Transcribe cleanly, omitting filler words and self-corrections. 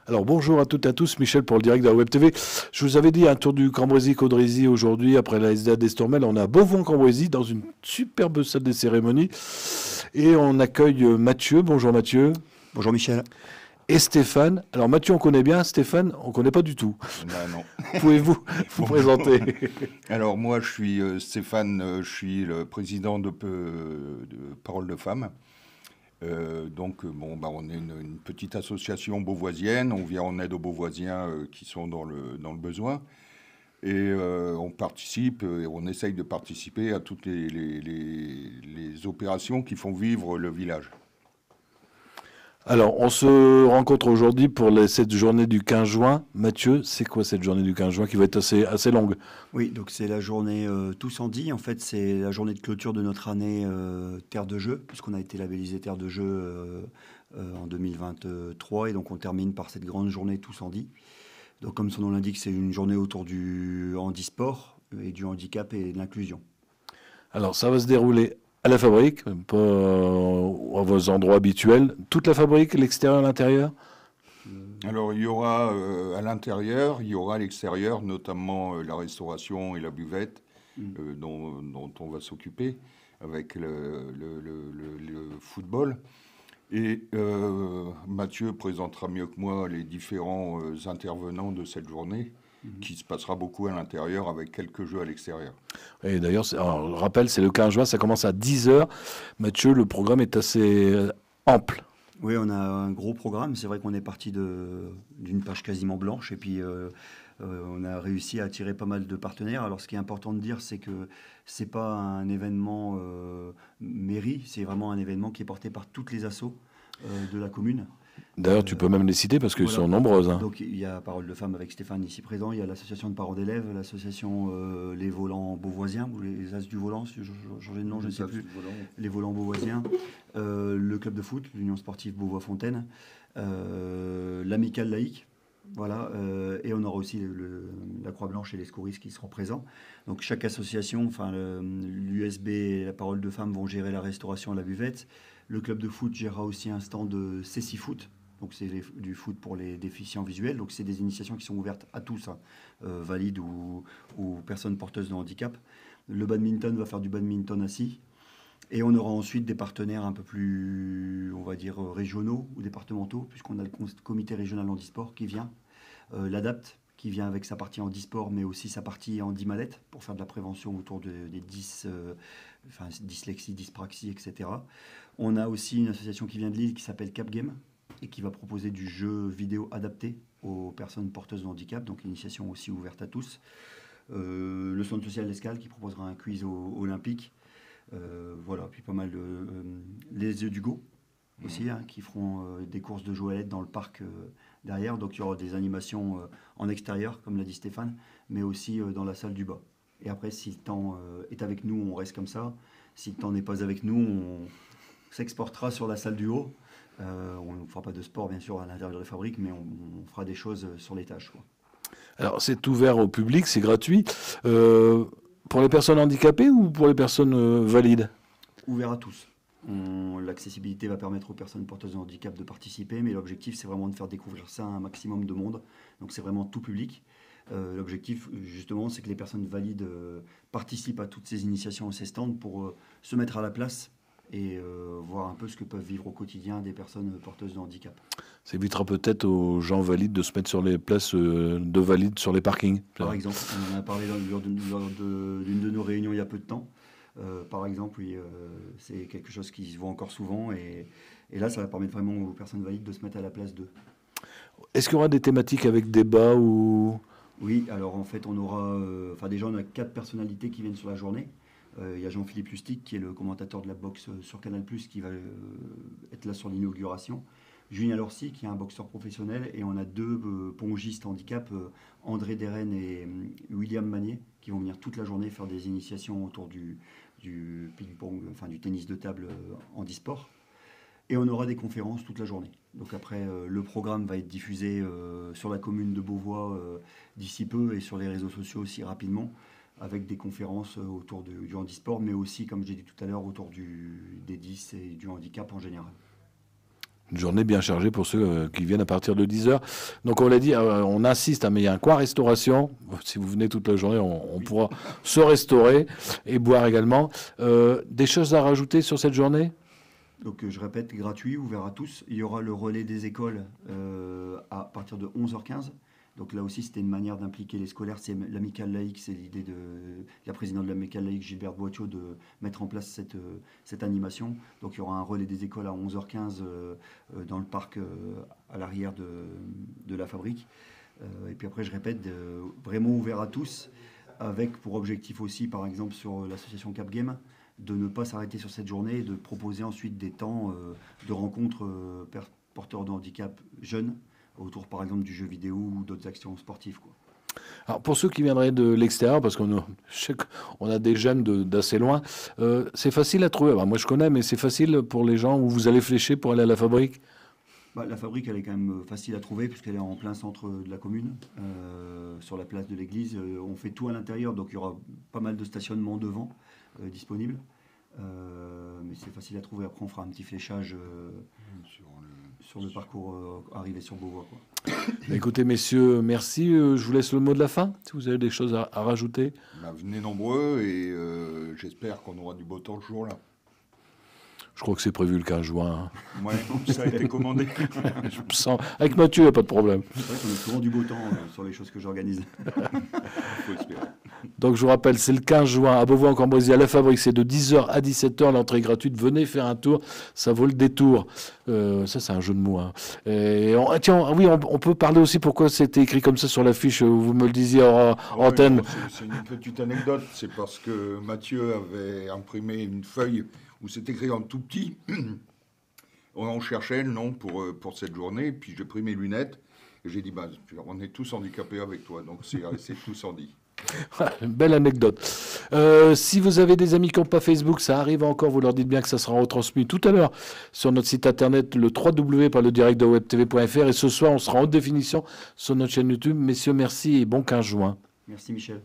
Alors bonjour à toutes et à tous, Michel pour le direct de la Web TV. Je vous avais dit un tour du Cambrésis-Caudrésis aujourd'hui après la SDA d'Estormel. On est à Beauvau-en-Cambrésis dans une superbe salle des cérémonies et on accueille Mathieu. Bonjour Mathieu. Bonjour Michel. Et Stéphane. Alors Mathieu on connaît bien, Stéphane on connaît pas du tout. Bah non. Pouvez-vous vous présenter? Alors moi je suis Stéphane, je suis le président de Parole de Femmes. On est une petite association beauvoisienne, on vient en aide aux Beauvoisiens qui sont dans le besoin. Et on participe, et on essaye de participer à toutes les opérations qui font vivre le village. Alors, on se rencontre aujourd'hui pour cette journée du 15 juin. Mathieu, c'est quoi cette journée du 15 juin qui va être assez longue? Oui, donc c'est la journée Tous en dit. En fait, c'est la journée de clôture de notre année Terre de Jeux, puisqu'on a été labellisé Terre de Jeux en 2023. Et donc, on termine par cette grande journée Tous en dit. Donc, comme son nom l'indique, c'est une journée autour du handisport et du handicap et de l'inclusion. Alors, ça va se dérouler à la fabrique, pas à vos endroits habituels. Toute la fabrique, l'extérieur, l'intérieur? Alors il y aura à l'intérieur, il y aura à l'extérieur, notamment la restauration et la buvette dont on va s'occuper avec le football. Et Mathieu présentera mieux que moi les différents intervenants de cette journée, qui se passera beaucoup à l'intérieur avec quelques jeux à l'extérieur. Et d'ailleurs, je rappelle, c'est le 15 juin, ça commence à 10 h. Mathieu, le programme est assez ample. Oui, on a un gros programme. C'est vrai qu'on est parti d'une page quasiment blanche et puis on a réussi à attirer pas mal de partenaires. Alors, ce qui est important de dire, c'est que c'est pas un événement mairie, c'est vraiment un événement qui est porté par toutes les assos de la commune. D'ailleurs, tu peux même les citer parce qu'elles Voilà. sont nombreuses. Hein. Donc, il y a Parole de Femmes avec Stéphane ici présent, il y a l'association de parents d'élèves, l'association Les Volants Beauvoisiens, ou les As du Volant, si j'ai changé de nom, je ne sais plus. Les Volants Beauvoisiens, le club de foot, l'Union sportive Beauvois-Fontaine, l'Amicale laïque, voilà, et on aura aussi la Croix-Blanche et les secouristes qui seront présents. Donc chaque association, enfin l'USB et la Parole de Femmes vont gérer la restauration et la buvette. Le club de foot gérera aussi un stand de Cécifoot. Donc c'est du foot pour les déficients visuels. Donc c'est des initiations qui sont ouvertes à tous, hein, valides ou personnes porteuses de handicap. Le badminton va faire du badminton assis. Et on aura ensuite des partenaires un peu plus, on va dire, régionaux ou départementaux, puisqu'on a le comité régional handisport qui vient, l'ADAPT qui vient avec sa partie handisport, mais aussi sa partie handimalette pour faire de la prévention autour des dyslexie, dyspraxie, etc. On a aussi une association qui vient de Lille qui s'appelle Cap Game et qui va proposer du jeu vidéo adapté aux personnes porteuses de handicap, donc une initiation aussi ouverte à tous. Le centre social d'Escale qui proposera un quiz olympique. Voilà, puis pas mal les yeux d'Hugo aussi, hein, qui feront des courses de jouets dans le parc derrière. Donc il y aura des animations en extérieur, comme l'a dit Stéphane, mais aussi dans la salle du bas. Et après, si le temps est avec nous, on reste comme ça. Si le temps n'est pas avec nous, on s'exportera sur la salle du haut. On ne fera pas de sport, bien sûr, à l'intérieur de la fabrique, mais on fera des choses sur l'étage, quoi. Alors, c'est ouvert au public, c'est gratuit. Pour les personnes handicapées ou pour les personnes valides? Ouvert à tous. L'accessibilité va permettre aux personnes porteuses de handicap de participer, mais l'objectif, c'est vraiment de faire découvrir ça à un maximum de monde. Donc, c'est vraiment tout public. L'objectif, justement, c'est que les personnes valides participent à toutes ces initiations et ces stands pour se mettre à la place et voir un peu ce que peuvent vivre au quotidien des personnes porteuses de handicap. Ça évitera peut-être aux gens valides de se mettre sur les places de valides sur les parkings. Par exemple, on en a parlé lors d'une de nos réunions il y a peu de temps. Par exemple, oui, c'est quelque chose qui se voit encore souvent et là, ça va permettre vraiment aux personnes valides de se mettre à la place d'eux. Est-ce qu'il y aura des thématiques avec débat ou... Oui, alors en fait, on aura... déjà, on a 4 personnalités qui viennent sur la journée. Il y a Jean-Philippe Lustig, qui est le commentateur de la boxe sur Canal+, qui va être là sur l'inauguration. Julien Lorcy, qui est un boxeur professionnel. Et on a 2 pongistes handicap, André Deren et William Magnier, qui vont venir toute la journée faire des initiations autour du ping-pong, enfin du tennis de table handisport. Et on aura des conférences toute la journée. Donc après, le programme va être diffusé sur la commune de Beauvois d'ici peu et sur les réseaux sociaux aussi rapidement, avec des conférences autour du handisport, mais aussi, comme j'ai dit tout à l'heure, autour des 10 et du handicap en général. Une journée bien chargée pour ceux qui viennent à partir de 10h. Donc on l'a dit, on insiste, mais il y a un coin restauration. Si vous venez toute la journée, on pourra se restaurer et boire également. Des choses à rajouter sur cette journée ? Donc je répète, gratuit, ouvert à tous. Il y aura le relais des écoles à partir de 11h15. Donc là aussi, c'était une manière d'impliquer les scolaires. C'est l'amicale laïque, c'est l'idée de la présidente de l'amicale laïque, Gilberte Boitiot, de mettre en place cette animation. Donc il y aura un relais des écoles à 11h15 dans le parc à l'arrière de la fabrique. Et puis après, je répète, vraiment ouvert à tous, avec pour objectif aussi, par exemple, sur l'association Cap Game, de ne pas s'arrêter sur cette journée et de proposer ensuite des temps de rencontres porteurs de handicap jeunes, autour par exemple du jeu vidéo ou d'autres actions sportives, quoi. Alors pour ceux qui viendraient de l'extérieur, parce qu'on a des jeunes d'assez loin, c'est facile à trouver. Alors moi je connais, mais c'est facile pour les gens où vous allez flécher pour aller à la fabrique ? La fabrique, elle est quand même facile à trouver puisqu'elle est en plein centre de la commune, sur la place de l'église. On fait tout à l'intérieur, donc il y aura pas mal de stationnement devant disponible. Mais c'est facile à trouver. Après, on fera un petit fléchage sur le parcours arrivé sur Beauvois, quoi. Écoutez, messieurs, merci. Je vous laisse le mot de la fin, si vous avez des choses à rajouter. Venez nombreux et j'espère qu'on aura du beau temps ce jour-là. Je crois que c'est prévu le 15 juin. Ouais, ça a été commandé. Je me sens... Avec Mathieu, il n'y a pas de problème. C'est vrai qu'on a souvent du beau temps sur les choses que j'organise. Faut espérer. Donc je vous rappelle, c'est le 15 juin à Beauvois-en-Cambrésis, à la fabrique, c'est de 10h à 17h, l'entrée est gratuite. Venez faire un tour, ça vaut le détour. Ça, c'est un jeu de mots. Hein. On peut parler aussi pourquoi c'était écrit comme ça sur l'affiche, vous me le disiez en antenne. Non, c'est une petite anecdote, c'est parce que Mathieu avait imprimé une feuille où c'est écrit en tout petit. On cherchait le nom pour cette journée, puis j'ai pris mes lunettes et j'ai dit, on est tous handicapés avec toi, donc c'est tous handi. Une belle anecdote. Si vous avez des amis qui n'ont pas Facebook, ça arrive encore, vous leur dites bien que ça sera retransmis tout à l'heure sur notre site internet, le www.ledirectdewebtv.fr, et ce soir on sera en définition sur notre chaîne YouTube. Messieurs, merci et bon 15 juin. Merci Michel.